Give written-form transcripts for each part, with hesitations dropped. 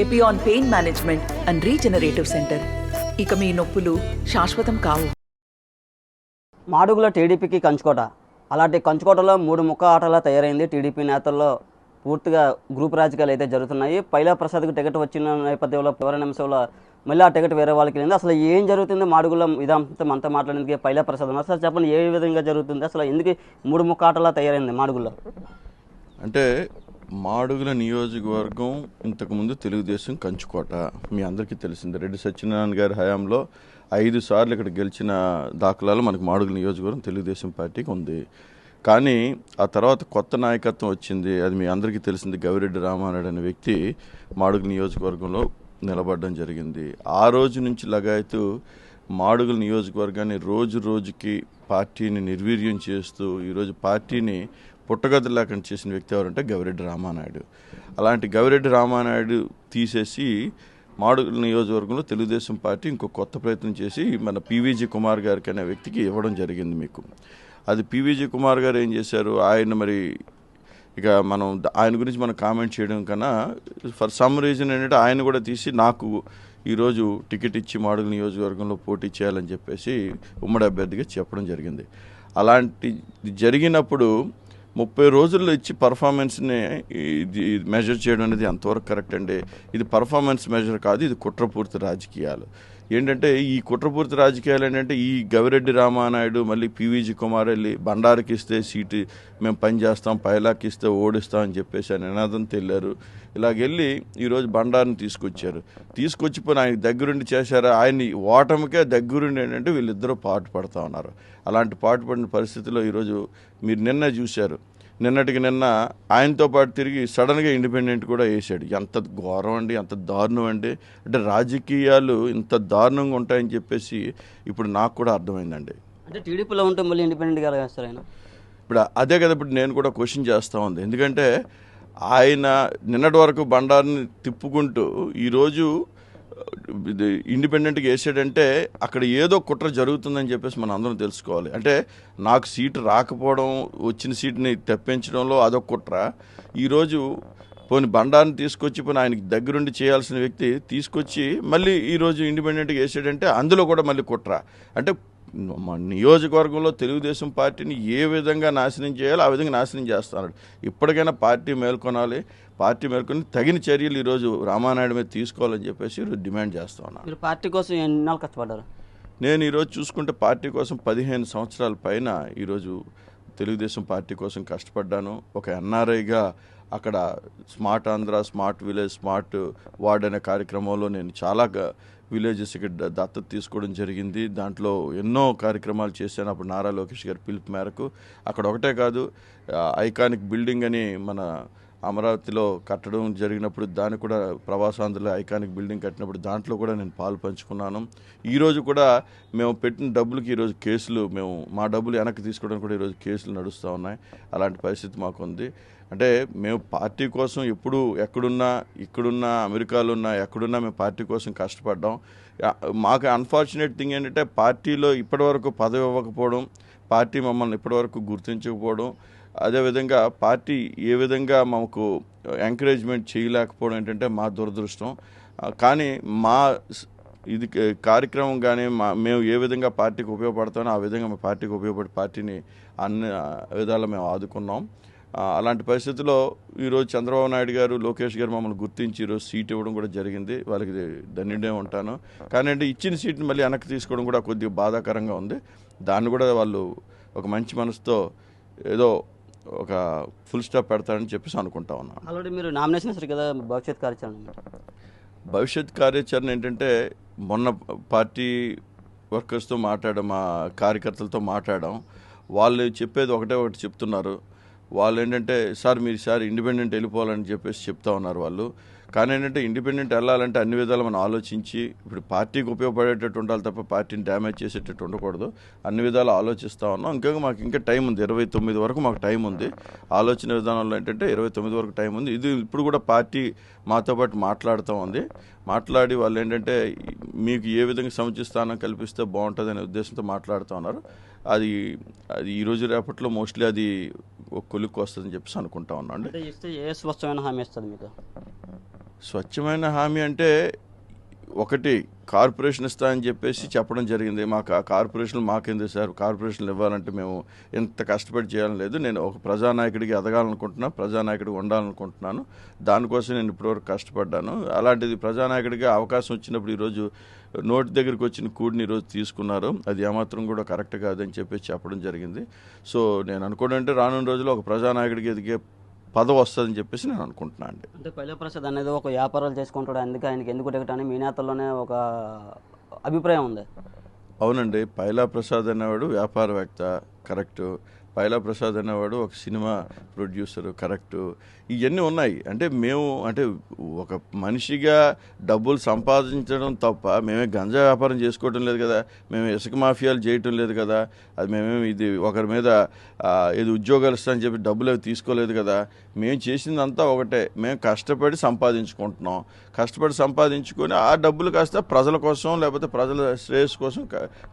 Epione pain management and regenerative centre. ఇక మీ నొప్పులు శాశ్వతం కావు. మాడుగుల టీడీపీకి కంచుకోట. అలాంటి కంచుకోటలో మూడు ముక్క ఆటలా తయారైంది. టీడీపీ నేతల్లో పూర్తిగా గ్రూప్ రాజకీయాలు అయితే జరుగుతున్నాయి. పైలా ప్రసాద్కి టికెట్ వచ్చిన నేపథ్యంలో చివరి నిమిషంలో మళ్ళీ ఆ టికెట్ వేరే వాళ్ళకి వెళ్ళింది. అసలు ఏం జరుగుతుంది మాడుగుల ఇదంతా మనతో మాట్లాడేందుకు పైలా ప్రసాద్ ఉన్నారు. అసలు చెప్పండి, ఏ విధంగా జరుగుతుంది, అసలు ఎందుకు మూడు ముక్క ఆటలా తయారైంది మాడుగుల్లో? అంటే మాడుగుల నియోజకవర్గం ఇంతకుముందు తెలుగుదేశం కంచుకోట మీ అందరికీ తెలిసింది. రెడ్డి సత్యనారాయణ గారి హయాంలో 5 సార్లు ఇక్కడ గెలిచిన దాఖలాలు మనకు మాడుగుల నియోజకవర్గం తెలుగుదేశం పార్టీకి ఉంది. కానీ ఆ తర్వాత కొత్త నాయకత్వం వచ్చింది. అది మీ అందరికీ తెలిసింది. గవిరెడ్డి రామానాయుడు అనే వ్యక్తి మాడుగుల నియోజకవర్గంలో నిలబడడం జరిగింది. ఆ రోజు నుంచి లగాయతూ మాడుగుల నియోజకవర్గాన్ని రోజు రోజుకి పార్టీని నిర్వీర్యం చేస్తూ ఈరోజు పార్టీని పుట్టగతులు లేకుండా చేసిన వ్యక్తి ఎవరంటే గవిరెడ్డి రామానాయుడు. అలాంటి గవిరెడ్డి రామానాయుడు తీసేసి మాడుగుల నియోజకవర్గంలో తెలుగుదేశం పార్టీ ఇంకో కొత్త ప్రయత్నం చేసి మన పీవీజీ కుమార్ గారికి అనే వ్యక్తికి ఇవ్వడం జరిగింది. మీకు అది పీవీజీ కుమార్ గారు ఏం చేశారు, ఆయన మరి ఇక మనం ఆయన గురించి మనం కామెంట్ చేయడం కన్నా ఫర్ సమ్ రీజన్ ఏంటంటే ఆయన కూడా తీసి నాకు ఈరోజు టికెట్ ఇచ్చి మాడుగుల నియోజకవర్గంలో పోటీ చేయాలని చెప్పేసి ఉమ్మడి అభ్యర్థిగా చెప్పడం జరిగింది. అలాంటి జరిగినప్పుడు 30 రోజుల్లో ఇచ్చి పర్ఫార్మెన్స్ని ఇది మెజర్ చేయడం అనేది ఎంతవరకు కరెక్ట్ అండి? ఇది పర్ఫార్మెన్స్ మెజర్ కాదు, ఇది కుట్రపూర్తి రాజకీయాలు. ఏంటంటే ఈ కుట్రపూర్తి రాజకీయాలు ఏంటంటే ఈ గవిరెడ్డి రామానాయుడు మళ్ళీ పీవీజీ కుమార్ వెళ్ళి బండారుకి ఇస్తే సీటు మేము పనిచేస్తాం, పైలాకి ఇస్తే ఓడిస్తాం అని చెప్పేసి ఆయన నినాదం తెల్లారు. ఇలాగెళ్ళి ఈరోజు బండారుని తీసుకొచ్చిపోయి ఆయన దగ్గరుండి చేశారా? ఆయన్ని ఓటమికే దగ్గరుండి ఏంటంటే వీళ్ళిద్దరూ పాటు పడుతూ ఉన్నారు. అలాంటి పాటు పడిన పరిస్థితిలో ఈరోజు మీరు నిన్న చూశారు. నిన్నటికి నిన్న ఆయనతో పాటు తిరిగి సడన్గా ఇండిపెండెంట్ కూడా వేసాడు. ఎంత ఘోరం అండి, ఎంత దారుణం అండి. అంటే రాజకీయాలు ఇంత దారుణంగా ఉంటాయని చెప్పేసి ఇప్పుడు నాకు కూడా అర్థమైందండి. అంటే టీడీపీలో ఉంటే మళ్ళీ ఇండిపెండెంట్గా వేస్తారు ఆయన. ఇప్పుడు అదే కదా ఇప్పుడు నేను కూడా క్వశ్చన్ చేస్తూ ఉంది. ఎందుకంటే ఆయన నిన్నటి వరకు బండారుని తిప్పుకుంటూ ఈరోజు ఇండిపెండెంట్గా వేసాడంటే అక్కడ ఏదో కుట్ర జరుగుతుందని చెప్పేసి మనం అందరం తెలుసుకోవాలి. అంటే నాకు సీటు రాకపోవడం, వచ్చిన సీటుని తెప్పించడంలో అదొక కుట్ర. ఈరోజు పోనీ బండారుని తీసుకొచ్చి పోనీ ఆయనకి దగ్గరుండి చేయాల్సిన వ్యక్తి తీసుకొచ్చి మళ్ళీ ఈరోజు ఇండిపెండెంట్గా వేసాడంటే అందులో కూడా మళ్ళీ కుట్ర. అంటే మా నియోజకవర్గంలో తెలుగుదేశం పార్టీని ఏ విధంగా నాశనం చేయాలో ఆ విధంగా నాశనం చేస్తున్నాడు. ఇప్పటికైనా పార్టీ మేల్కొనాలి. పార్టీ మేల్కొని తగిన చర్యలు ఈరోజు రామానాయుడు మీద తీసుకోవాలని చెప్పేసి ఈరోజు డిమాండ్ చేస్తా ఉన్నాను. మీరు పార్టీ కోసం ఎన్నాళ్ళు కష్టపడ్డారు? నేను ఈరోజు చూసుకుంటే పార్టీ కోసం 15 సంవత్సరాల పైన ఈరోజు తెలుగుదేశం పార్టీ కోసం కష్టపడ్డాను. ఒక ఎన్ఆర్ఐగా అక్కడ smart Andhra, smart village, smart ward అనే కార్యక్రమంలో నేను చాలా విలేజెస్ ఇక్కడ దత్తత తీసుకోవడం జరిగింది. దాంట్లో ఎన్నో కార్యక్రమాలు చేశాను. అప్పుడు నారా లోకేష్ గారి పిలుపు మేరకు అక్కడ ఒకటే కాదు, ఐకానిక్ బిల్డింగ్ అని మన అమరావతిలో కట్టడం జరిగినప్పుడు దాన్ని కూడా ప్రవాసాంధ్రలో ఐకానిక్ బిల్డింగ్ కట్టినప్పుడు దాంట్లో కూడా నేను పాలు పంచుకున్నాను. ఈరోజు కూడా మేము పెట్టిన డబ్బులకి ఈరోజు కేసులు, మా డబ్బులు వెనక్కి తీసుకోవడానికి కూడా ఈరోజు కేసులు నడుస్తూ ఉన్నాయి. అలాంటి పరిస్థితి మాకు ఉంది. అంటే మేము పార్టీ కోసం ఎప్పుడు ఎక్కడున్నా, ఇక్కడున్నా, అమెరికాలో ఉన్నా, ఎక్కడున్నా మేము పార్టీ కోసం కష్టపడ్డాం. మాకు అన్ఫార్చునేట్ థింగ్ ఏంటంటే పార్టీలో ఇప్పటివరకు పదవి ఇవ్వకపోవడం, పార్టీ మమ్మల్ని ఇప్పటివరకు గుర్తించకపోవడం, అదేవిధంగా పార్టీ ఏ విధంగా మాకు ఎంకరేజ్మెంట్ చేయలేకపోవడం ఏంటంటే మా దురదృష్టం. కానీ మా ఇది కార్యక్రమం కానీ మేము ఏ విధంగా పార్టీకి ఉపయోగపడతామో ఆ విధంగా మా పార్టీకి ఉపయోగపడి పార్టీని అన్ని విధాలు మేము ఆదుకున్నాం. అలాంటి పరిస్థితుల్లో ఈరోజు చంద్రబాబు నాయుడు గారు, లోకేష్ గారు మమ్మల్ని గుర్తించి ఈరోజు సీట్ ఇవ్వడం కూడా జరిగింది. వాళ్ళకి ధన్యుడే ఉంటాను. కానీ అంటే ఇచ్చిన సీట్ని మళ్ళీ వెనక్కి తీసుకోవడం కూడా కొద్దిగా బాధాకరంగా ఉంది. దాన్ని కూడా వాళ్ళు ఒక మంచి మనసుతో ఏదో ఒక ఫుల్ స్టాప్ పెడతారని చెప్పేసి అనుకుంటా ఉన్నాను. ఆల్రెడీ మీరు నామినేషన్ వేసారు కదా, భవిష్యత్ కార్యాచరణ ఏంటంటే మొన్న పార్టీ వర్కర్స్తో మా కార్యకర్తలతో మాట్లాడాం. వాళ్ళు చెప్పేది ఒకటి చెప్తున్నారు. వాళ్ళు ఏంటంటే సార్ మీరు సార్ ఇండిపెండెంట్ వెళ్ళిపోవాలని చెప్పేసి చెప్తా ఉన్నారు వాళ్ళు. కానీ ఏంటంటే ఇండిపెండెంట్ వెళ్ళాలంటే అన్ని విధాలు మనం ఆలోచించి ఇప్పుడు పార్టీకి ఉపయోగపడేటట్టు ఉండాలి తప్ప పార్టీని డ్యామేజ్ చేసేటట్టు ఉండకూడదు. అన్ని విధాలు ఆలోచిస్తూ ఉన్నాం. మాకు ఇంకా టైం ఉంది, 29 వరకు మాకు టైం ఉంది. ఆలోచన విధానంలో ఏంటంటే 29 వరకు టైం ఉంది. ఇది ఇప్పుడు కూడా పార్టీ మాతో పాటు మాట్లాడుతూ ఉంది. మాట్లాడి వాళ్ళు ఏంటంటే మీకు ఏ విధంగా సముచిత స్థానం కల్పిస్తే బాగుంటుంది అనే ఉద్దేశంతో మాట్లాడుతూ ఉన్నారు. అది అది ఈరోజు రేపట్లో మోస్ట్లీ అది ఒక కొలుక్కు వస్తుందని చెప్పేసి అనుకుంటా ఉన్నాను అండి. అంటే ఇస్తే ఏ స్వచ్ఛమైన హామీ ఇస్తుంది మీకు? స్వచ్ఛమైన హామీ అంటే ఒకటి కార్పొరేషన్ ఇస్తా అని చెప్పేసి చెప్పడం జరిగింది. మాకు ఆ కార్పొరేషన్లు మాకెందుకు సార్, కార్పొరేషన్లు ఇవ్వాలంటే మేము ఎంత కష్టపడి చేయాలని లేదు. నేను ఒక ప్రజానాయకుడికి ఎదగాలనుకుంటున్నాను, ప్రజానాయకుడికి ఉండాలనుకుంటున్నాను. దానికోసం నేను ఇప్పటివరకు కష్టపడ్డాను. అలాంటిది ప్రజానాయకుడిగా అవకాశం వచ్చినప్పుడు ఈరోజు నోటి దగ్గరికి వచ్చిన కూడిని ఈరోజు తీసుకున్నారు. అది ఏమాత్రం కూడా కరెక్ట్ కాదని చెప్పేసి చెప్పడం జరిగింది. సో నేను అనుకోవడం అంటే రానున్న రోజుల్లో ఒక ప్రజానాయకుడికి ఎదిగే పదవి వస్తుందని చెప్పేసి నేను అనుకుంటున్నాను అండి. అంటే పైలా ప్రసాద్ అనేది ఒక వ్యాపారాలు చేసుకుంటాడు, అందుకే ఆయనకి ఎందుకు టికెట్ అని మీ నేతల్లోనే ఒక అభిప్రాయం ఉంది. అవునండి, పైలా ప్రసాద్ అనేవాడు వ్యాపారవేత్త, కరెక్టు. పైలా ప్రసాద్ అనేవాడు ఒక సినిమా ప్రొడ్యూసరు, కరెక్టు. ఇవన్నీ ఉన్నాయి. అంటే మేము అంటే ఒక మనిషిగా డబ్బులు సంపాదించడం తప్ప మేమే గంజా వ్యాపారం చేసుకోవటం లేదు కదా, మేము ఇసుక మాఫియాలు చేయటం లేదు కదా, అది మేమేమి ఇది ఒకరి మీద ఇది ఉద్యోగాలు ఇస్తామని చెప్పి డబ్బులు అవి తీసుకోలేదు కదా. మేము చేసిందంతా ఒకటే, మేము కష్టపడి సంపాదించుకుంటున్నాం. కష్టపడి సంపాదించుకొని ఆ డబ్బులు కాస్త ప్రజల కోసం లేకపోతే ప్రజల శ్రేయస్సు కోసం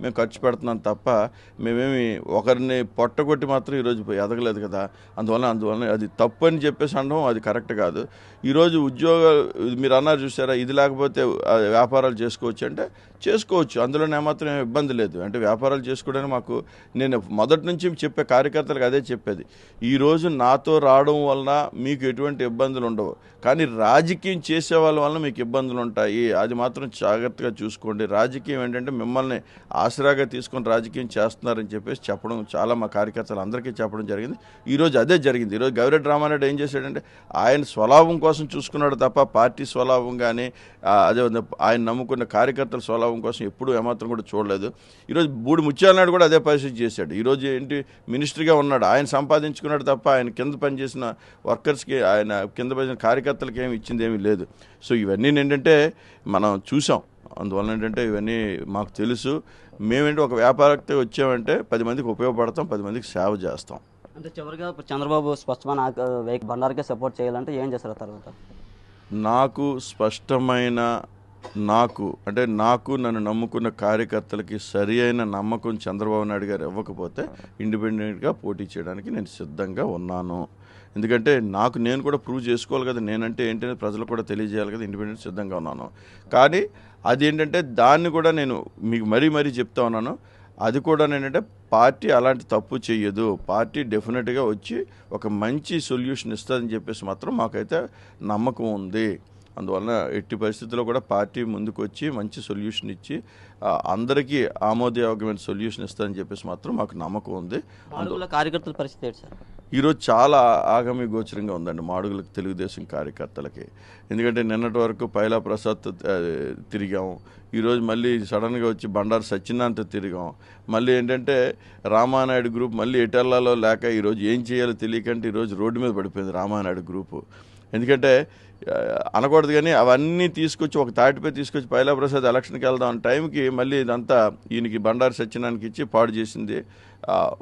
మేము ఖర్చు పెడుతున్నాం తప్ప మేమేమి ఒకరిని పొట్టగొట్టి మాత్రం ఈరోజు ఎదగలేదు కదా. అందువల్ల అది తప్పు అని చెప్పేసి అనడం అది కరెక్ట్ కాదు. ఈరోజు ఉద్యోగాలు మీరు అన్నారు చూసారా, ఇది లేకపోతే వ్యాపారాలు చేసుకోవచ్చు అంటే చేసుకోవచ్చు, అందులో ఏమాత్రం ఇబ్బంది లేదు. అంటే వ్యాపారాలు చేసుకోవడానికి మాకు నేను మొదటి నుంచి చెప్పే కార్యకర్తలకు అదే చెప్పేది, ఈరోజు నాతో రావడం వలన మీకు ఎటువంటి ఇబ్బందులు ఉండవు, కానీ రాజకీయం చేసే వాళ్ళ వలన మీకు ఇబ్బందులు ఉంటాయి. అది మాత్రం జాగ్రత్తగా చూసుకోండి. రాజకీయం ఏంటంటే మిమ్మల్ని ఆసరాగా తీసుకొని రాజకీయం చేస్తున్నారని చెప్పేసి చెప్పడం చాలా మా కార్యకర్తలు అందరికీ చెప్పడం జరిగింది. ఈరోజు అదే జరిగింది. ఈరోజు గవిరెడ్డి రామారెడ్డి ఏం చేశాడంటే ఆయన స్వలాభం కోసం చూసుకున్నాడు తప్ప పార్టీ స్వలాభం కానీ అదే ఆయన నమ్ముకున్న కార్యకర్తల స్వలాభం కోసం ఎప్పుడూ ఏమాత్రం కూడా చూడలేదు. ఈరోజు బూడి ముత్యాలనాయుడు కూడా అదే పరిస్థితి చేశాడు. ఈరోజు ఏంటి మినిస్టర్గా ఉన్నాడు, ఆయన సంపాదించుకున్నాడు తప్ప ఆయన కింద పనిచేసిన వర్కర్స్కి, ఆయన కింద పనిచేసిన కార్యకర్తలకి ఏమి ఇచ్చింది ఏమీ లేదు. సో ఇవన్నీ ఏంటంటే మనం చూసాం. అందువల్ల ఏంటంటే ఇవన్నీ మాకు తెలుసు. మేమేంటి ఒక వ్యాపారத்தை వచ్చామంటే 10 మందికి ఉపయోగపడతాం, 10 మందికి సేవ చేస్తాం. అంటే చివరిగా చంద్రబాబు స్పష్టమైన బండారుకే సపోర్ట్ చేయాలంటే ఏం చేస్తారు తర్వాత? నాకు స్పష్టమైన నాకు నన్ను నమ్ముకున్న కార్యకర్తలకి సరి అయిన నమ్మకం చంద్రబాబు నాయుడు గారు ఇవ్వకపోతే ఇండిపెండెంట్గా పోటీ చేయడానికి నేను సిద్ధంగా ఉన్నాను. ఎందుకంటే నేను కూడా ప్రూవ్ చేసుకోవాలి కదా, నేనంటే ఏంటనే ప్రజలకు కూడా తెలియజేయాలి కదా, ఇండిపెండెంట్ సిద్ధంగా ఉన్నాను. కానీ అది ఏంటంటే దాన్ని కూడా నేను మీకు మరీ చెప్తా ఉన్నాను, అది కూడా ఏంటంటే పార్టీ అలాంటి తప్పు చెయ్యదు. పార్టీ డెఫినెట్గా వచ్చి ఒక మంచి సొల్యూషన్ ఇస్తుందని చెప్పేసి మాత్రం మాకైతే నమ్మకం ఉంది. అందువలన ఎట్టి పరిస్థితుల్లో కూడా పార్టీ ముందుకు వచ్చి మంచి సొల్యూషన్ ఇచ్చి అందరికీ ఆమోదయోగ్యమైన సొల్యూషన్ ఇస్తుందని చెప్పేసి మాత్రం మాకు నమ్మకం ఉంది. అందువల్ల కార్యకర్తల పరిస్థితి ఏంటి సార్? ఈరోజు చాలా ఆగమి గోచరంగా ఉందండి మాడుగులకు, తెలుగుదేశం కార్యకర్తలకి. ఎందుకంటే నిన్నటి వరకు పైలా ప్రసాద్ తిరిగాం, ఈరోజు మళ్ళీ సడన్గా వచ్చి బండారు సత్యనారాయణతో తిరిగాం. మళ్ళీ ఏంటంటే రామానాయుడు గ్రూప్ మళ్ళీ ఎటెల్లాలో లేక ఈరోజు ఏం చేయాలో తెలియకంటే ఈరోజు రోడ్డు మీద పడిపోయింది రామానాయుడు గ్రూపు. ఎందుకంటే అనకూడదు కానీ అవన్నీ తీసుకొచ్చి ఒక తాటిపై తీసుకొచ్చి పైలా ప్రసాద్ ఎలక్షన్కి వెళ్దాం అన్న టైంకి మళ్ళీ ఇదంతా ఈయనకి బండారు సత్యనారాయణకి ఇచ్చి పాడు చేసింది.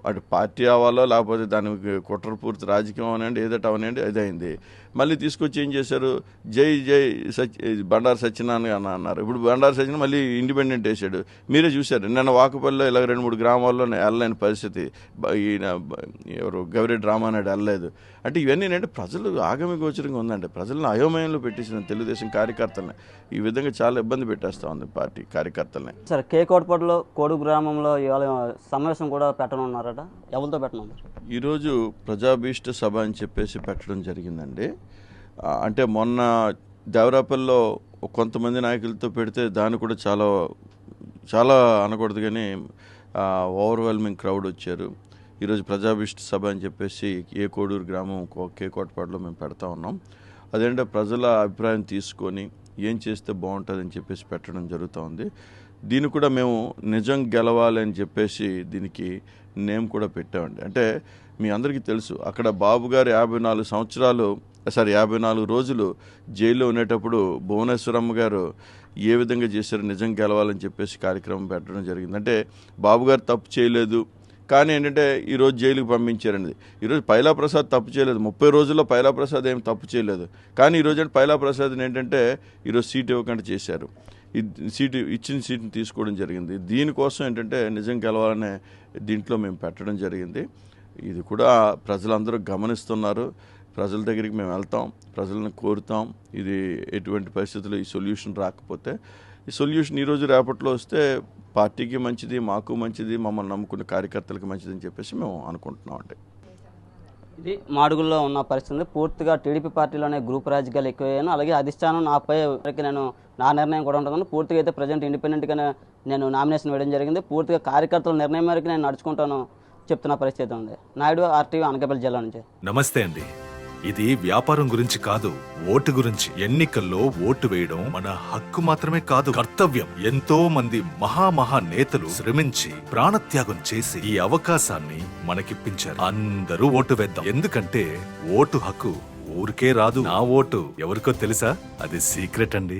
అటు పార్టీ అవ్వాలో లేకపోతే దానికి కుట్రపూర్తి రాజకీయం అవనండి ఏదట అవనండి అదైంది. మళ్ళీ తీసుకొచ్చి ఏం చేశారు, జై బండారు సత్యనారాయణ అన్నారు. ఇప్పుడు బండారు సత్యనారాయణ మళ్ళీ ఇండిపెండెంట్ వేసాడు. మీరే చూశారు నిన్న వాకుపల్లిలో ఇలా 2-3 గ్రామాల్లో వెళ్ళలేని పరిస్థితి, ఈయన ఎవరు గవిరెడ్డి రామానాయుడు వెళ్ళలేదు. అంటే ఇవన్నీ ఏంటంటే ప్రజలు ఆగమి గోచరంగా ఉందండి. ప్రజలను అయోమయంలో పెట్టేసిన తెలుగుదేశం కార్యకర్తలని ఈ విధంగా చాలా ఇబ్బంది పెట్టేస్తూ ఉంది పార్టీ కార్యకర్తలని. సార్ కోటపాడులో కోడు గ్రామంలో ఇవాళ సమావేశం కూడా పెట్టనున్నారట, ఎవరితో పెట్టనున్నారు? ఈరోజు ప్రజాభీష్ట సభ అని చెప్పేసి పెట్టడం జరిగిందండి. అంటే మొన్న దేవరాపల్లిలో కొంతమంది నాయకులతో పెడితే దాన్ని కూడా చాలా అనకూడదు కానీ ఓవర్వెల్మింగ్ క్రౌడ్ వచ్చారు. ఈరోజు ప్రజాభీష్ట సభ అని చెప్పేసి కోడూరు గ్రామం కోటపాడులో మేము పెడతా ఉన్నాం. అదేంటే ప్రజల అభిప్రాయం తీసుకొని ఏం చేస్తే బాగుంటుందని చెప్పేసి పెట్టడం జరుగుతూ ఉంది. దీన్ని కూడా మేము నిజం గెలవాలి అని చెప్పేసి దీనికి నేమ్ కూడా పెట్టామండి. అంటే మీ అందరికీ తెలుసు అక్కడ బాబు గారు 54 రోజులు జైల్లో ఉండేటప్పుడు భువనేశ్వరమ్మ గారు ఏ విధంగా చేశారు నిజం గెలవాలని చెప్పేసి కార్యక్రమం పెట్టడం జరిగింది. అంటే బాబు గారు తప్పు చేయలేదు కానీ ఏంటంటే ఈరోజు జైలుకి పంపించారండి. ఈరోజు పైలా ప్రసాద్ తప్పు చేయలేదు, 30 రోజుల్లో పైలా ప్రసాద్ ఏం తప్పు చేయలేదు. కానీ ఈరోజు పైలా ప్రసాద్ ఏంటంటే ఈరోజు సీట్ ఇవ్వకుండా చేశారు. సీటు ఇచ్చిన సీటుని తీసుకోవడం జరిగింది. దీనికోసం ఏంటంటే నిజం గెలవాలనే దీంట్లో మేము పెట్టడం జరిగింది. ఇది కూడా ప్రజలందరూ గమనిస్తున్నారు. ప్రజల దగ్గరికి మేము వెళ్తాం, ప్రజలను కోరుతాం. ఇది ఎటువంటి పరిస్థితుల్లో ఈ సొల్యూషన్ రాకపోతే, ఈ సొల్యూషన్ ఈరోజు రేపట్లో వస్తే పార్టీకి మంచిది, మాకు మంచిది, మమ్మల్ని నమ్ముకున్న కార్యకర్తలకు మంచిది అని చెప్పేసి మేము అనుకుంటున్నాం అండి. ఇది మాడుగుల్లో ఉన్న పరిస్థితి. పూర్తిగా టీడీపీ పార్టీలోనే గ్రూప్ రాజకీయాలు ఎక్కువయ్యాను. అలాగే అధిష్టానం నాపై వరకు నేను నా నిర్ణయం కూడా ఉంటుందని పూర్తిగా అయితే ప్రజెంట్ ఇండిపెండెంట్గానే నేను నామినేషన్ వేయడం జరిగింది. పూర్తిగా కార్యకర్తల నిర్ణయం మేరకు నేను నడుచుకుంటాను చెప్తున్న పరిస్థితి ఉంది. నాయుడు, RTV, అనకాపల్లి జిల్లా నుంచి. నమస్తే అండి. ఇది వ్యాపారం గురించి కాదు, ఓటు గురించి. ఎన్నికల్లో ఓటు వేయడం మన హక్కు మాత్రమే కాదు, కర్తవ్యం. ఎంతో మంది మహా నేతలు శ్రమించి ప్రాణత్యాగం చేసి ఈ అవకాశాన్ని మనకిప్పించారు. అందరూ ఓటు వేద్దాం. ఎందుకంటే ఓటు హక్కు ఊరికే రాదు. నా ఓటు ఎవరికో తెలుసా? అది సీక్రెట్ అండి.